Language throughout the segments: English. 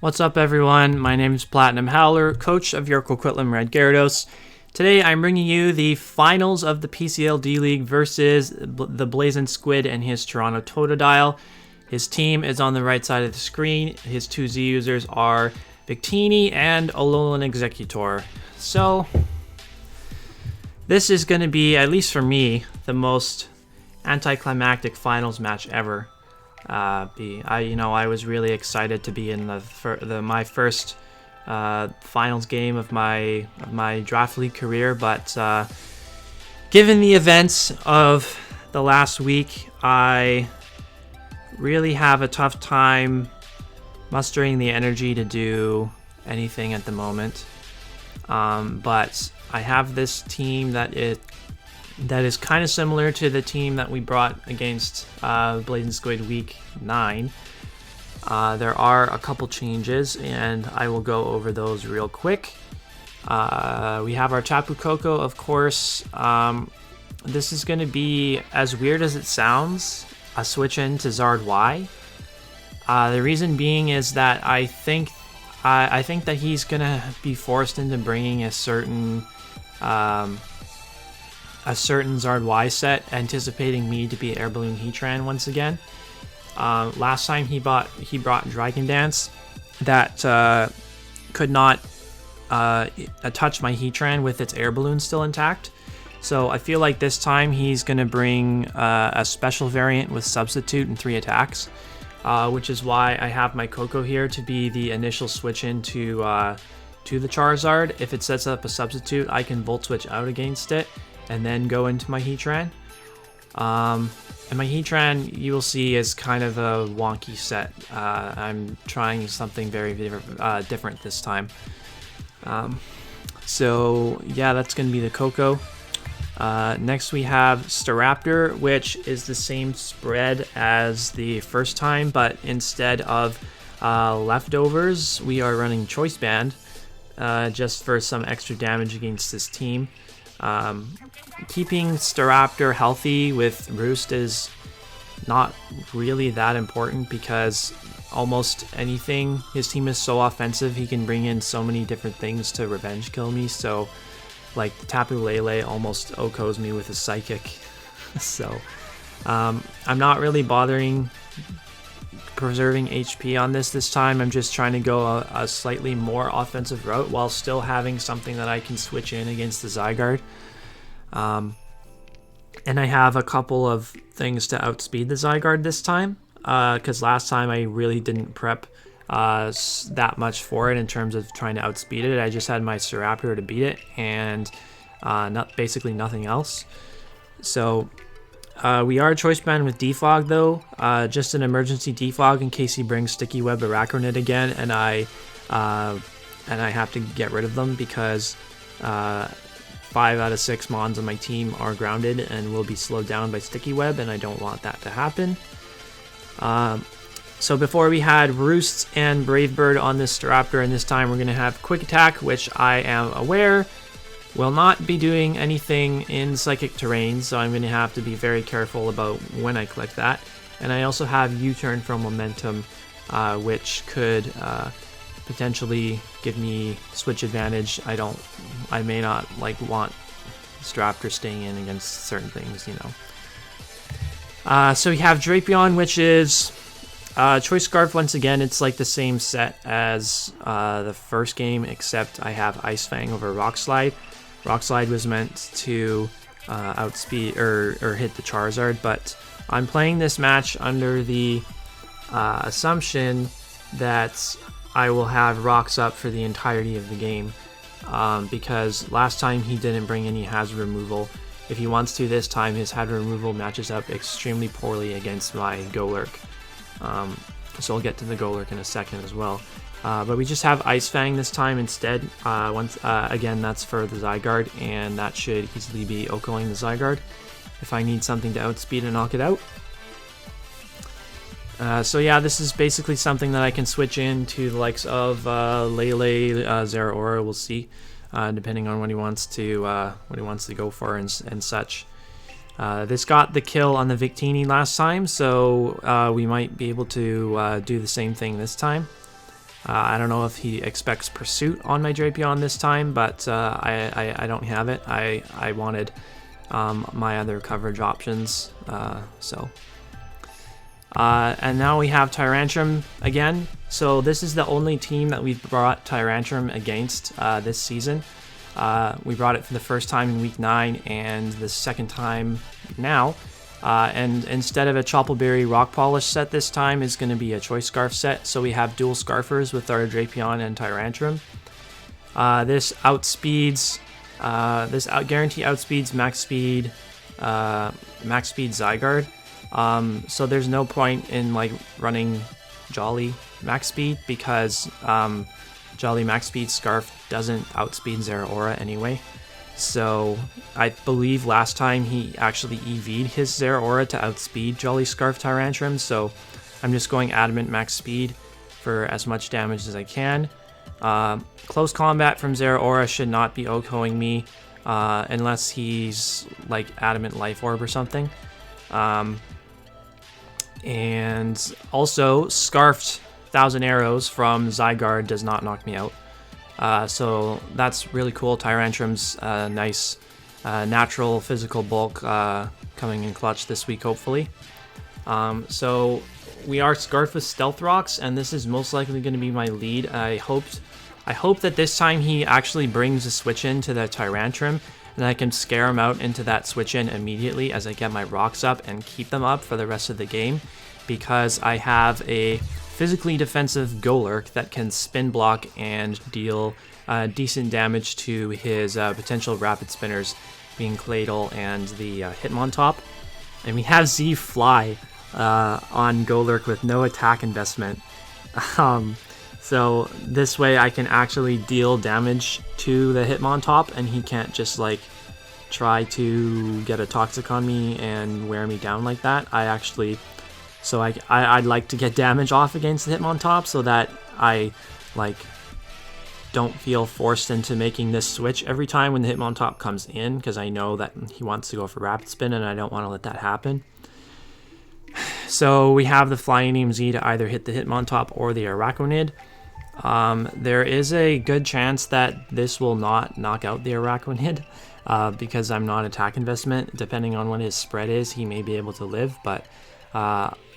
What's up, everyone? My name is PlatinumHowler, coach of your Coquitlam Red Gyarados. Today I'm bringing you the finals of the PCL D-League versus the Blazin Squid and his Toronto Totodile. His team is on the right side of the screen. His two Z users are Victini and Alolan Executor. So this is going to be, at least for me, the most anticlimactic finals match ever. I was really excited to be in my first finals game of my draft league career, but given the events of the last week, I really have a tough time mustering the energy to do anything at the moment. But I have this team that is kind of similar to the team that we brought against Blazin Squid week 9. There are a couple changes, and I will go over those real quick. We have our Tapu Koko, of course. This is going to be, as weird as it sounds, a switch into Zard Y. The reason being is that I think that he's going to be forced into bringing a certain Zard Y set, anticipating me to be Air Balloon Heatran once again. Last time he brought Dragon Dance that could not touch my Heatran with its Air Balloon still intact. So I feel like this time he's going to bring a special variant with Substitute and 3 attacks, which is why I have my Koko here to be the initial switch into the Charizard. If it sets up a Substitute, I can Volt Switch out against it and then go into my Heatran. And my Heatran, you will see, is kind of a wonky set. I'm trying something very different this time. So yeah, that's going to be the Koko. Next we have Staraptor, which is the same spread as the first time, but instead of leftovers, we are running Choice Band, just for some extra damage against this team. Keeping Staraptor healthy with Roost is not really that important, because almost anything, his team is so offensive, he can bring in so many different things to revenge kill me. So like Tapu Lele almost OHKOs me with a Psychic. So I'm not really bothering preserving HP on this time. I'm just trying to go a slightly more offensive route while still having something that I can switch in against the Zygarde. And I have a couple of things to outspeed the Zygarde this time, because last time I really didn't prep that much for it in terms of trying to outspeed it. I just had my Staraptor to beat it, and basically nothing else. So we are Choice Band with Defog though, just an emergency Defog in case he brings Sticky Web Arachnid again, and I have to get rid of them because 5 out of 6 Mons on my team are grounded and will be slowed down by Sticky Web, and I don't want that to happen. So before we had Roost and Brave Bird on this Staraptor, and this time we're going to have Quick Attack, which I am aware will not be doing anything in Psychic terrain, so I'm going to have to be very careful about when I click that. And I also have U-Turn from Momentum, which could potentially give me switch advantage. I may not want Staraptor staying in against certain things, you know. So we have Drapion, which is Choice Scarf once again. It's like the same set as the first game, except I have Ice Fang over Rock Slide. Rock Slide was meant to outspeed or hit the Charizard, but I'm playing this match under the assumption that I will have Rocks up for the entirety of the game, because last time he didn't bring any hazard removal. If he wants to this time, his hazard removal matches up extremely poorly against my Golurk. So I'll get to the Golurk in a second as well. But we just have Ice Fang this time instead. Again, that's for the Zygarde, and that should easily be OHKOing the Zygarde if I need something to outspeed and knock it out. So yeah, this is basically something that I can switch into the likes of Lele, Zeraora. We'll see, depending on what he wants to go for and such. This got the kill on the Victini last time, so we might be able to do the same thing this time. I don't know if he expects Pursuit on my Drapion this time, but I don't have it. I wanted my other coverage options, and now we have Tyrantrum again. So this is the only team that we've brought Tyrantrum against this season. We brought it for the first time in Week 9 and the second time now. And instead of a Choppleberry Rock Polish set this time is going to be a Choice Scarf set. So we have dual Scarfers with our Drapion and Tyrantrum. This guarantee outspeeds Max Speed Zygarde. So there's no point in like running Jolly Max Speed because Jolly Max Speed Scarf doesn't outspeed Zeraora anyway. So I believe last time he actually EV'd his Zeraora to outspeed Jolly Scarf Tyrantrum, so I'm just going Adamant Max Speed for as much damage as I can. Close combat from Zeraora should not be OHKOing me unless he's like Adamant Life Orb or something. And also Scarfed 1,000 Arrows from Zygarde does not knock me out. So that's really cool. Tyrantrum's nice natural physical bulk coming in clutch this week, hopefully. So we are Scarfed with Stealth Rocks, and this is most likely going to be my lead. I hope that this time he actually brings a switch in to the Tyrantrum, and I can scare him out into that switch in immediately as I get my rocks up and keep them up for the rest of the game, because I have a physically defensive Golurk that can spin block and deal decent damage to his potential rapid spinners, being Claydol and the Hitmontop. And we have Z Fly on Golurk with no attack investment. So this way I can actually deal damage to the Hitmontop, and he can't just like try to get a Toxic on me and wear me down like that. I'd like to get damage off against the Hitmontop so that I like don't feel forced into making this switch every time when the Hitmontop comes in, because I know that he wants to go for Rapid Spin and I don't want to let that happen. So we have the Flying EMZ to either hit the Hitmontop or the Araquanid. There is a good chance that this will not knock out the Araquanid because I'm not attack investment. Depending on what his spread is, he may be able to live, but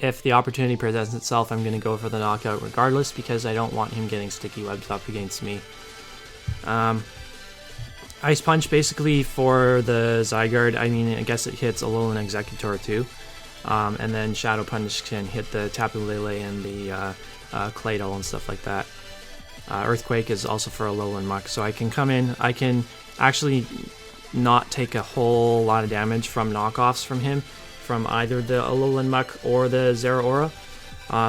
if the opportunity presents itself, I'm going to go for the knockout regardless, because I don't want him getting sticky webs up against me. Ice Punch basically for the Zygarde, I mean, I guess it hits Alolan Executor too. And then Shadow Punch can hit the Tapu Lele and the Claydol and stuff like that. Earthquake is also for Alolan Muck, so I can come in, I can actually not take a whole lot of damage from knockoffs from him, from either the Alolan Muck or the Zeraora.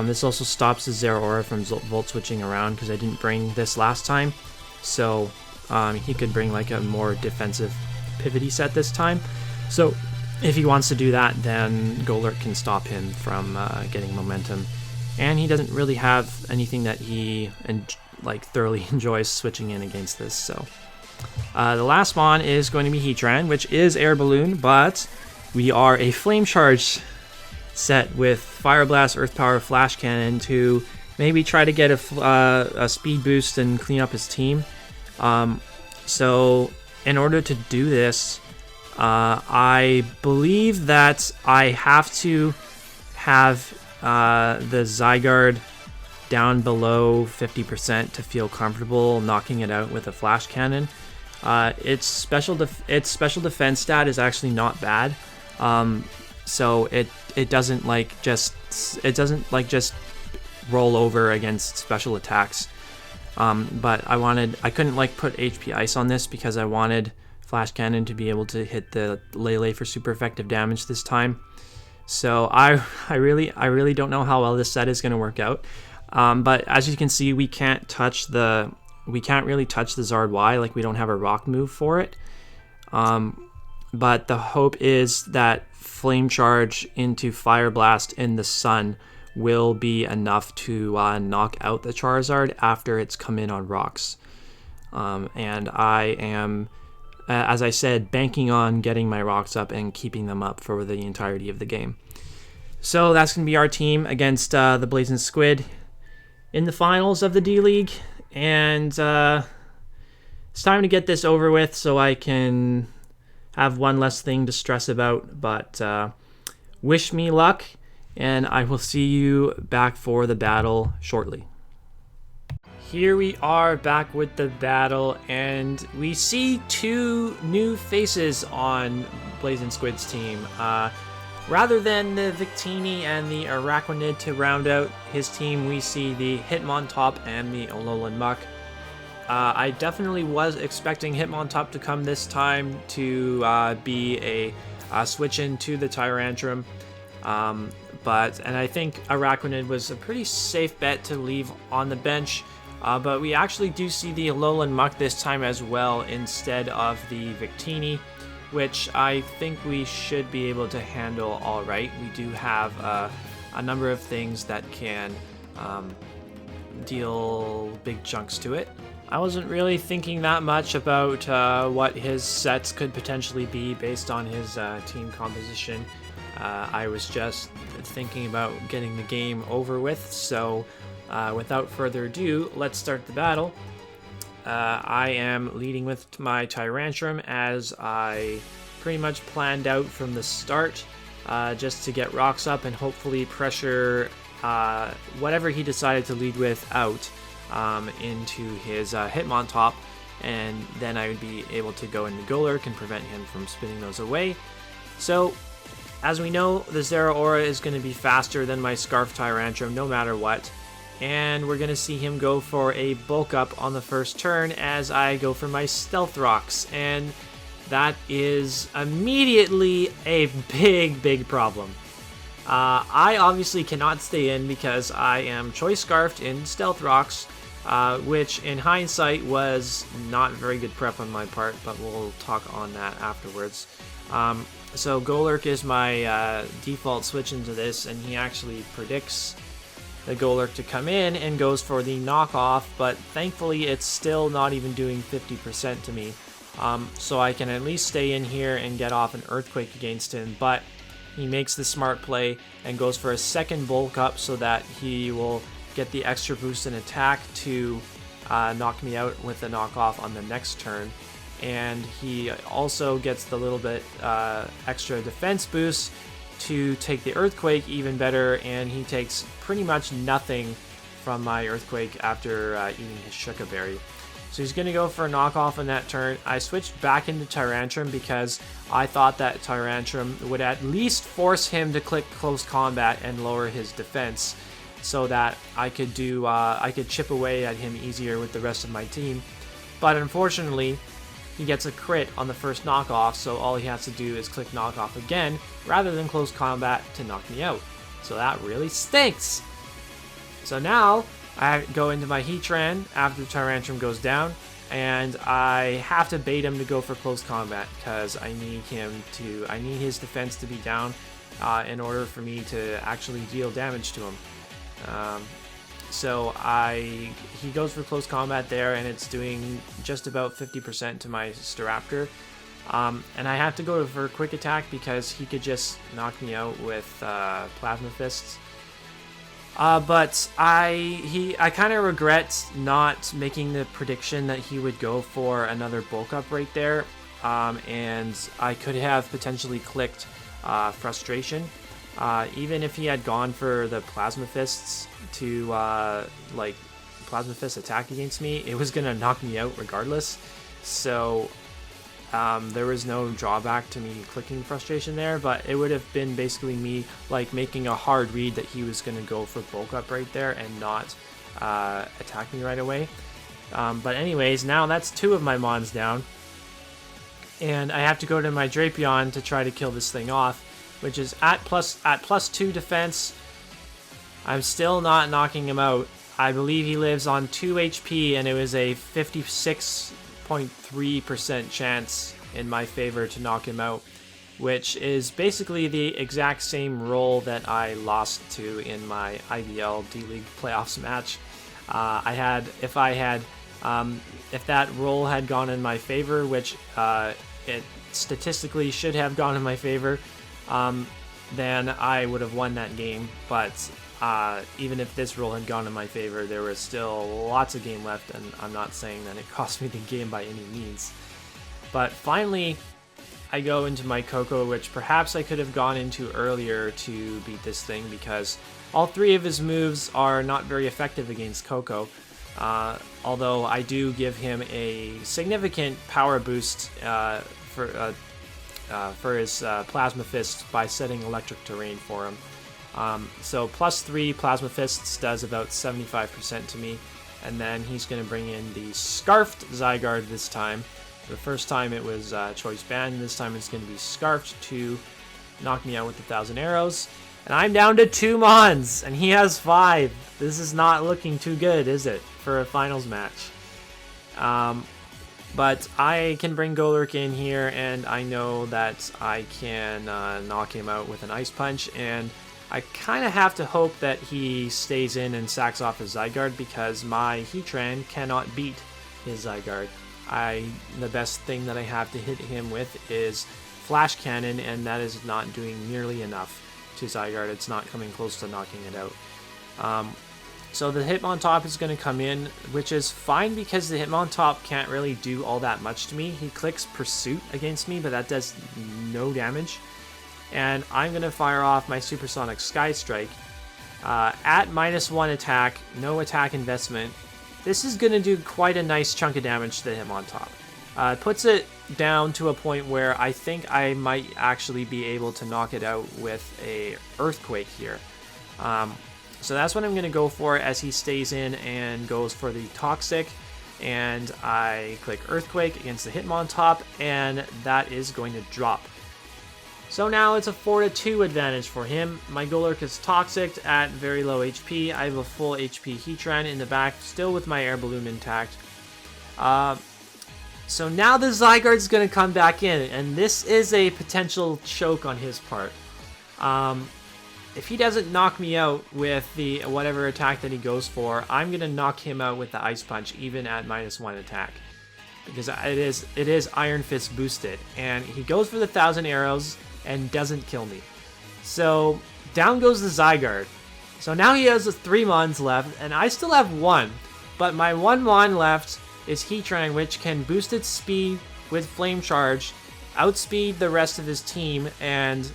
This also stops the Zeraora from Volt Switching around, because I didn't bring this last time, so he could bring like a more defensive pivoty set this time. So if he wants to do that, then Golurk can stop him from getting momentum. And he doesn't really have anything that he thoroughly enjoys switching in against this. So the last mon is going to be Heatran, which is Air Balloon, but we are a Flame Charge set with Fire Blast, Earth Power, Flash Cannon to maybe try to get a speed boost and clean up his team. So in order to do this, I believe that I have to have the Zygarde down below 50% to feel comfortable knocking it out with a Flash Cannon. Its special defense stat is actually not bad. So it doesn't just roll over against special attacks. But I couldn't put HP Ice on this because I wanted Flash Cannon to be able to hit the Lele for super effective damage this time. So I really don't know how well this set is going to work out. But as you can see, we can't really touch the Zard Y, we don't have a rock move for it. But the hope is that Flame Charge into Fire Blast in the Sun will be enough to knock out the Charizard after it's come in on rocks. And I am, as I said, banking on getting my rocks up and keeping them up for the entirety of the game. So that's going to be our team against the Blazin Squid. in the finals of the D-League, and it's time to get this over with so I can have one less thing to stress about. But wish me luck, and I will see you back for the battle shortly. Here we are back with the battle, and we see two new faces on Blazin Squid's team. Rather than the Victini and the Araquanid to round out his team, we see the Hitmontop and the Alolan Muck. I definitely was expecting Hitmontop to come this time to be a switch into the Tyrantrum, and I think Araquanid was a pretty safe bet to leave on the bench. But we actually do see the Alolan Muck this time as well instead of the Victini, which I think we should be able to handle all right. We do have a number of things that can deal big chunks to it. I wasn't really thinking that much about what his sets could potentially be based on his team composition. I was just thinking about getting the game over with, so without further ado, let's start the battle. I am leading with my Tyrantrum, as I pretty much planned out from the start, just to get rocks up and hopefully pressure whatever he decided to lead with out into his Hitmontop, and then I would be able to go into Golurk and prevent him from spinning those away. So, as we know, the Zeraora is going to be faster than my Scarf Tyrantrum no matter what. And we're going to see him go for a bulk up on the first turn as I go for my Stealth Rocks. And that is immediately a big problem. I obviously cannot stay in because I am Choice Scarfed in Stealth Rocks, which in hindsight was not very good prep on my part, but we'll talk on that afterwards. So Golurk is my default switch into this, and he actually predicts the Golurk to come in and goes for the knockoff, but thankfully it's still not even doing 50% to me. So I can at least stay in here and get off an Earthquake against him, but he makes the smart play and goes for a second bulk up so that he will get the extra boost in attack to knock me out with a knockoff on the next turn. And he also gets the little bit extra defense boost to take the Earthquake even better, and he takes pretty much nothing from my Earthquake after eating his Shuca Berry. So he's going to go for a knockoff on that turn. I switched back into Tyrantrum because I thought that Tyrantrum would at least force him to click Close Combat and lower his defense so that I could do I could chip away at him easier with the rest of my team. But unfortunately, he gets a crit on the first knockoff, so all he has to do is click knockoff again rather than Close Combat to knock me out. So that really stinks. So now I go into my Heatran after the Tyrantrum goes down, and I have to bait him to go for Close Combat because I need his defense to be down in order for me to actually deal damage to him. So he goes for Close Combat there, and it's doing just about 50% to my Staraptor. And I have to go for a Quick Attack because he could just knock me out with Plasma Fists. But I kind of regret not making the prediction that he would go for another bulk up right there. And I could have potentially clicked Frustration. Even if he had gone for the Plasma Fists to Plasma Fist attack against me, it was gonna knock me out regardless. So there was no drawback to me clicking Frustration there, but it would have been basically me making a hard read that he was gonna go for bulk up right there and not attack me right away. But anyways, now that's two of my Mons down, and I have to go to my Drapion to try to kill this thing off, which is at plus 2 defense. I'm still not knocking him out. I believe he lives on 2 HP, and it was a 56.3% chance in my favor to knock him out, which is basically the exact same roll that I lost to in my IBL D-League playoffs match. If that roll had gone in my favor, which it statistically should have gone in my favor, then I would have won that game. But even if this roll had gone in my favor, there was still lots of game left, and I'm not saying that it cost me the game by any means. But finally, I go into my Coco, which perhaps I could have gone into earlier to beat this thing, because all three of his moves are not very effective against Coco. Although I do give him a significant power boost for his Plasma Fist by setting Electric Terrain for him. So +3 Plasma Fists does about 75% to me, and then he's going to bring in the Scarfed Zygarde this time. The first time it was Choice Band, this time it's going to be Scarfed to knock me out with 1,000 arrows. And I'm down to 2 Mons, and he has 5. This is not looking too good, is it, for a finals match? But I can bring Golurk in here, and I know that I can knock him out with an Ice Punch, and I kind of have to hope that he stays in and sacks off his Zygarde, because my Heatran cannot beat his Zygarde. The best thing that I have to hit him with is Flash Cannon, and that is not doing nearly enough to Zygarde. It's not coming close to knocking it out. So the Hitmontop is going to come in, which is fine because the Hitmontop can't really do all that much to me. He clicks Pursuit against me, but that does no damage. And I'm going to fire off my Supersonic Sky Strike. At -1 attack, no attack investment, this is going to do quite a nice chunk of damage to the Hitmontop. It puts it down to a point where I think I might actually be able to knock it out with a Earthquake here. So that's what I'm going to go for as he stays in and goes for the Toxic. And I click Earthquake against the Hitmontop, and that is going to drop. So now it's a 4-2 advantage for him. My Golurk is Toxic at very low HP. I have a full HP Heatran in the back, still with my Air Balloon intact. So now the Zygarde is going to come back in, and this is a potential choke on his part. If he doesn't knock me out with the whatever attack that he goes for, I'm going to knock him out with the Ice Punch, even at -1 attack. Because it is Iron Fist boosted, and he goes for the 1,000 arrows and doesn't kill me. So down goes the Zygarde. So now he has 3 Mons left, and I still have 1. But my 1 Mon left is Heatran, which can boost its speed with Flame Charge, outspeed the rest of his team, and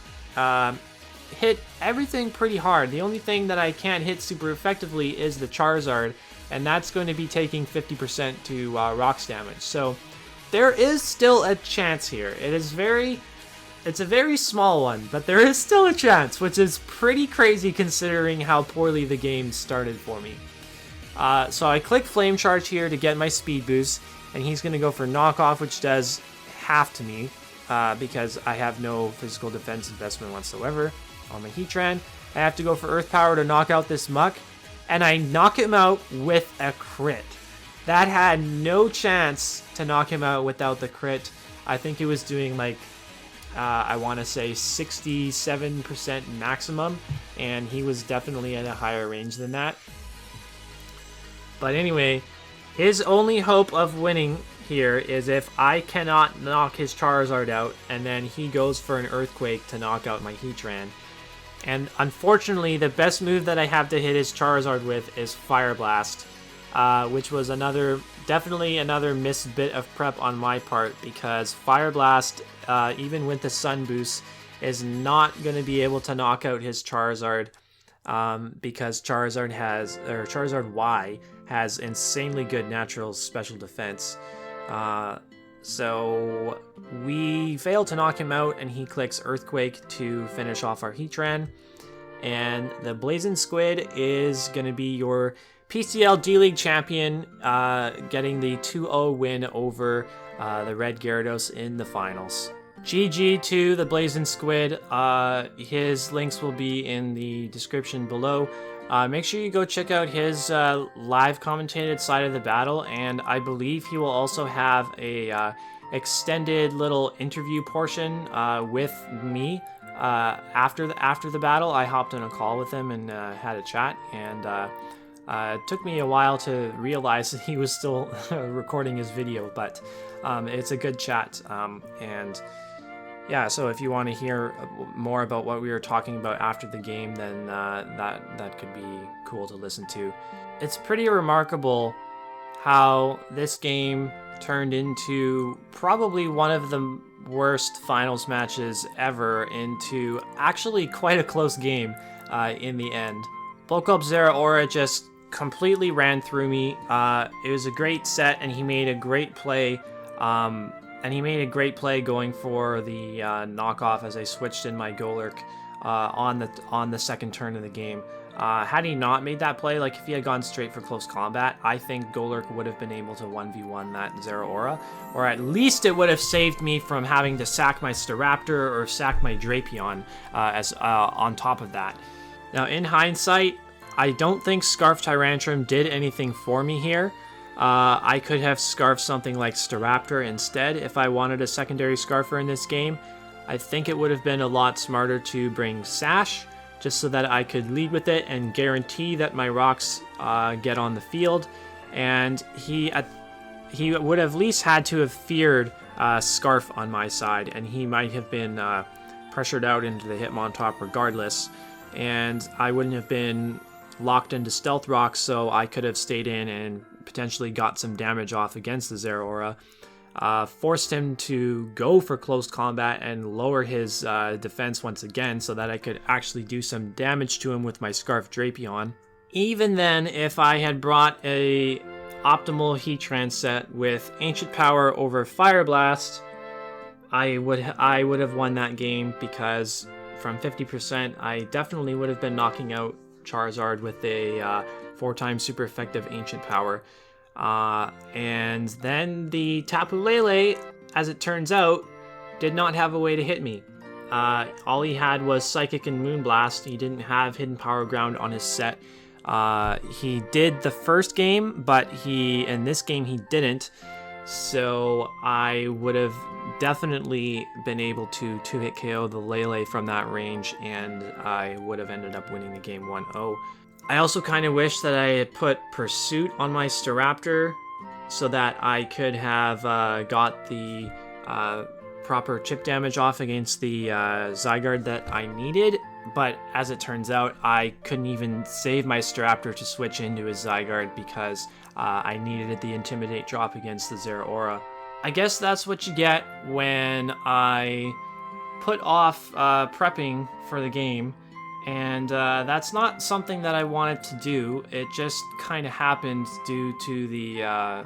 hit everything pretty hard. The only thing that I can't hit super effectively is the Charizard, and that's going to be taking 50% to Rocks damage. So there is still a chance here. It's a very small one, but there is still a chance, which is pretty crazy considering how poorly the game started for me. So I click Flame Charge here to get my speed boost, and he's going to go for Knockoff, which does half to me because I have no physical defense investment whatsoever on my Heatran. I have to go for Earth Power to knock out this Muck, and I knock him out with a crit. That had no chance to knock him out without the crit. I think it was doing like, I want to say 67% maximum, and he was definitely at a higher range than that. But anyway, his only hope of winning here is if I cannot knock his Charizard out, and then he goes for an Earthquake to knock out my Heatran. And unfortunately, the best move that I have to hit his Charizard with is Fire Blast, which was definitely another missed bit of prep on my part, because Fire Blast, even with the Sun Boost, is not going to be able to knock out his Charizard, because Charizard Y has insanely good natural special defense. So we fail to knock him out, and he clicks Earthquake to finish off our Heatran. And the Blazin Squid is going to be your PCL D-League champion, getting the 2-0 win over the Red Gyarados in the finals. GG to the Blazin Squid. His links will be in the description below. Make sure you go check out his live commentated side of the battle, and I believe he will also have a extended little interview portion with me after the battle. I hopped on a call with him and had a chat, and it took me a while to realize that he was still recording his video, but it's a good chat, and yeah, so if you want to hear more about what we were talking about after the game, then that could be cool to listen to. It's pretty remarkable how this game turned into probably one of the worst finals matches ever into actually quite a close game in the end. Bulk Up Zeraora just completely ran through me. It was a great set, and he made a great play. Going for the knockoff as I switched in my Golurk on the second turn of the game. Had he not made that play, like if he had gone straight for close combat, I think Golurk would have been able to 1v1 that Zeraora, or at least it would have saved me from having to sack my Staraptor or sack my Drapion on top of that. Now, in hindsight, I don't think Scarf Tyrantrum did anything for me here. I could have scarfed something like Staraptor instead if I wanted a secondary Scarfer in this game. I think it would have been a lot smarter to bring Sash, just so that I could lead with it and guarantee that my rocks get on the field. And he would have at least had to have feared Scarf on my side, and he might have been pressured out into the Hitmontop regardless, and I wouldn't have been locked into Stealth Rock, so I could have stayed in and potentially got some damage off against the Zeraora. Forced him to go for close combat and lower his defense once again so that I could actually do some damage to him with my Scarf Drapion. Even then, if I had brought a optimal Heatran set with Ancient Power over Fire Blast, I would have won that game, because from 50%, I definitely would have been knocking out Charizard with a 4x super effective Ancient Power. And then the Tapu Lele, as it turns out, did not have a way to hit me. All he had was Psychic and Moonblast. He didn't have Hidden Power Ground on his set. He did the first game, but in this game he didn't. So I would have definitely been able to 2-hit KO the Lele from that range, and I would have ended up winning the game 1-0. I also kind of wish that I had put Pursuit on my Staraptor so that I could have got the proper chip damage off against the Zygarde that I needed, but as it turns out, I couldn't even save my Staraptor to switch into his Zygarde because I needed the Intimidate drop against the Zeraora. I guess that's what you get when I put off prepping for the game. And that's not something that I wanted to do. It just kind of happened due to the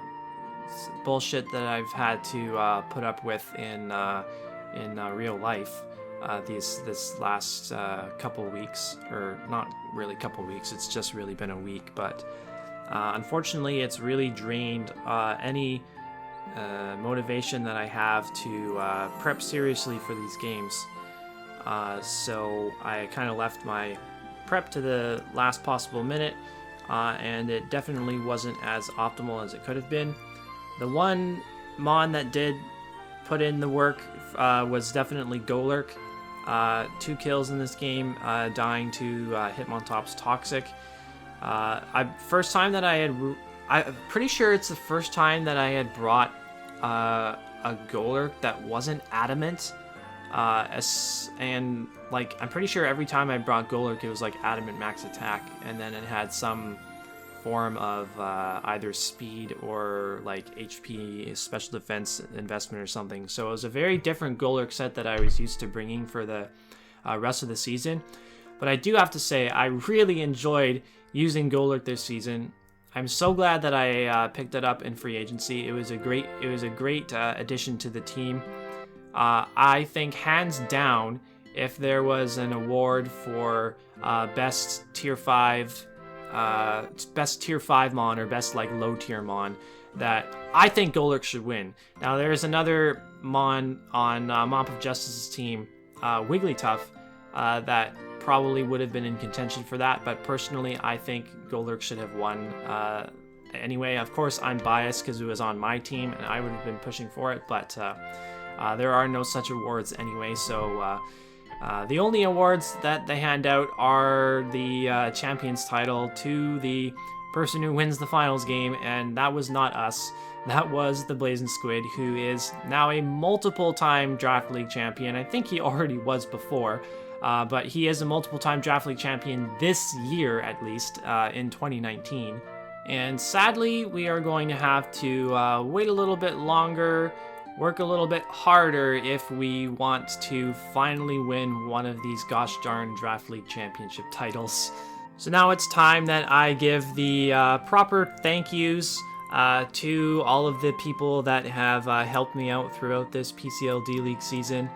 bullshit that I've had to put up with in real life this last couple weeks, or not really couple weeks. It's just really been a week, but unfortunately, it's really drained any motivation that I have to prep seriously for these games. So I kind of left my prep to the last possible minute, and it definitely wasn't as optimal as it could have been. The one Mon that did put in the work was definitely Golurk. 2 kills in this game, dying to Hitmontop's Toxic. I'm pretty sure it's the first time that I had brought a Golurk that wasn't Adamant. And like, I'm pretty sure every time I brought Golurk, it was like Adamant Max Attack, and then it had some form of either speed or like HP special defense investment or something. So it was a very different Golurk set that I was used to bringing for the rest of the season. But I do have to say, I really enjoyed using Golurk this season. I'm so glad that I picked it up in free agency. It was a great addition to the team. I think hands down, if there was an award for best tier 5 mon, or best like low tier mon, that I think Golurk should win. Now there's another mon on Mop of Justice's team, Wigglytuff, that probably would have been in contention for that, but personally I think Golurk should have won. Anyway, of course I'm biased because it was on my team and I would have been pushing for it, but there are no such awards anyway, so the only awards that they hand out are the Champions title to the person who wins the finals game, and that was not us. That was the Blazin Squid, who is now a multiple-time Draft League champion. I think he already was before, but he is a multiple-time Draft League champion this year, at least, in 2019. And sadly, we are going to have to wait a little bit longer, work a little bit harder if we want to finally win one of these gosh darn Draft League Championship titles. So now it's time that I give the proper thank yous to all of the people that have helped me out throughout this PCL D-League season.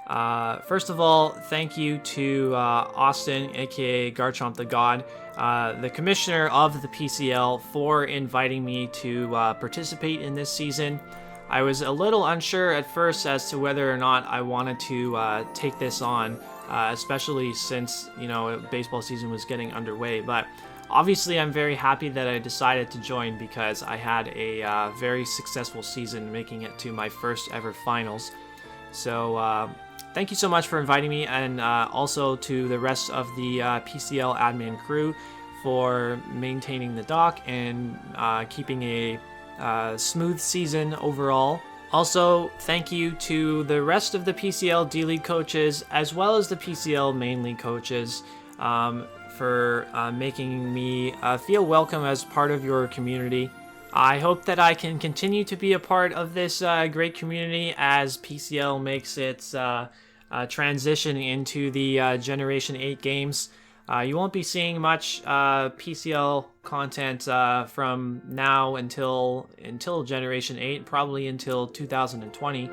First of all, thank you to Austin, aka Garchomp the God, the commissioner of the PCL, for inviting me to participate in this season. I was a little unsure at first as to whether or not I wanted to take this on, especially since, you know, baseball season was getting underway, but obviously I'm very happy that I decided to join because I had a very successful season, making it to my first ever finals. So thank you so much for inviting me, and also to the rest of the PCL admin crew for maintaining the dock and keeping a smooth season overall. Also, thank you to the rest of the PCL D-League coaches, as well as the PCL main league coaches, for making me feel welcome as part of your community. I hope that I can continue to be a part of this great community as PCL makes its transition into the Generation 8 games. You won't be seeing much PCL content from now until Generation 8, probably until 2020.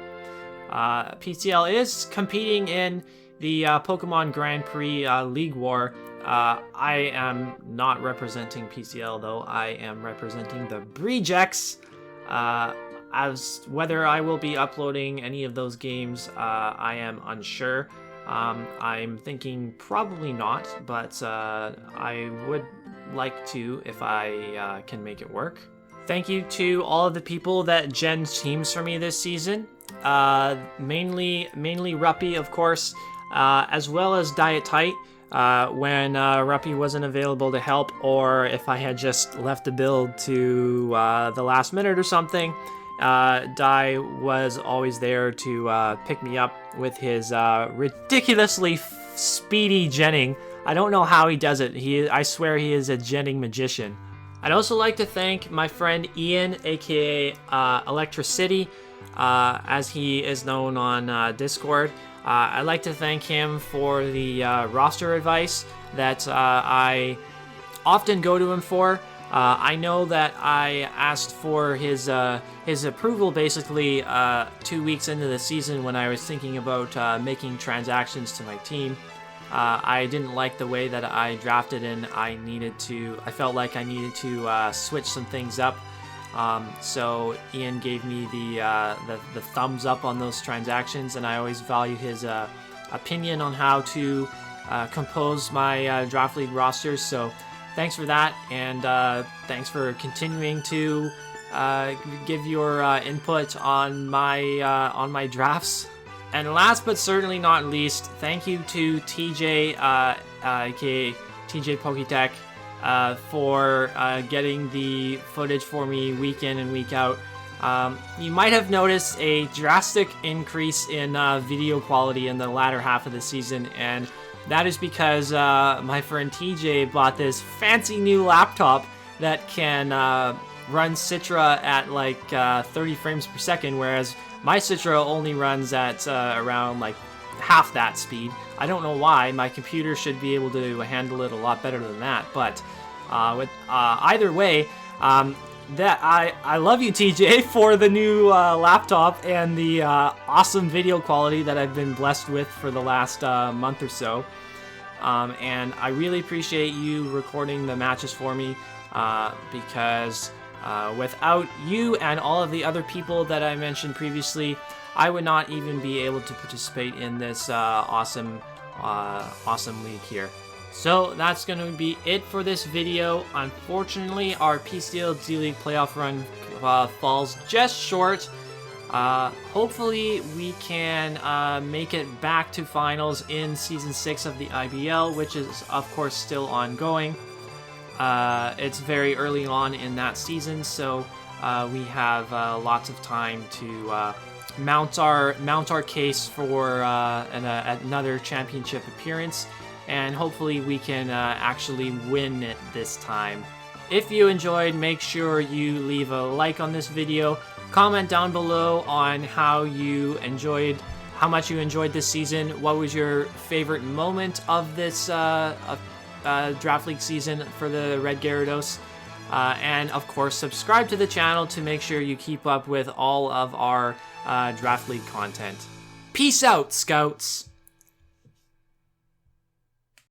PCL is competing in the Pokemon Grand Prix League War. I am not representing PCL though, I am representing the Breejex. As whether I will be uploading any of those games, I am unsure. I'm thinking probably not, but I would like to if I can make it work. Thank you to all of the people that gen teams for me this season. Mainly Ruppy, of course, as well as Diet Tight. When Ruppy wasn't available to help, or if I had just left the build to the last minute or something, Dai was always there to pick me up with his ridiculously speedy genning. I don't know how he does it. I swear he is a genning magician. I'd also like to thank my friend Ian, aka Electricity, as he is known on Discord. I'd like to thank him for the roster advice that I often go to him for. I know that I asked for his approval basically 2 weeks into the season when I was thinking about making transactions to my team. I didn't like the way that I drafted, and I felt like I needed to switch some things up. So Ian gave me the thumbs up on those transactions, and I always value his opinion on how to compose my draft league rosters. So thanks for that, and thanks for continuing to give your input on my drafts. And last but certainly not least, thank you to TJ, aka TJ Poketech, for getting the footage for me week in and week out. You might have noticed a drastic increase in video quality in the latter half of the season, and that is because my friend TJ bought this fancy new laptop that can run Citra at like 30 frames per second, whereas my Citra only runs at around like half that speed. I don't know why. My computer should be able to handle it a lot better than that, but either way, I love you, TJ, for the new laptop and the awesome video quality that I've been blessed with for the last month or so. And I really appreciate you recording the matches for me, because without you and all of the other people that I mentioned previously, I would not even be able to participate in this awesome league here. So that's going to be it for this video. Unfortunately, our PCL D-League playoff run falls just short. Hopefully we can make it back to finals in Season 6 of the IBL, which is of course still ongoing. it's very early on in that season, so we have lots of time to mount our case for another championship appearance, and hopefully we can actually win it this time. If you enjoyed, make sure you leave a like on this video. Comment down below on how much you enjoyed this season. What was your favorite moment of this Draft League season for the Red Gyarados? And of course, subscribe to the channel to make sure you keep up with all of our Draft League content. Peace out, Scouts!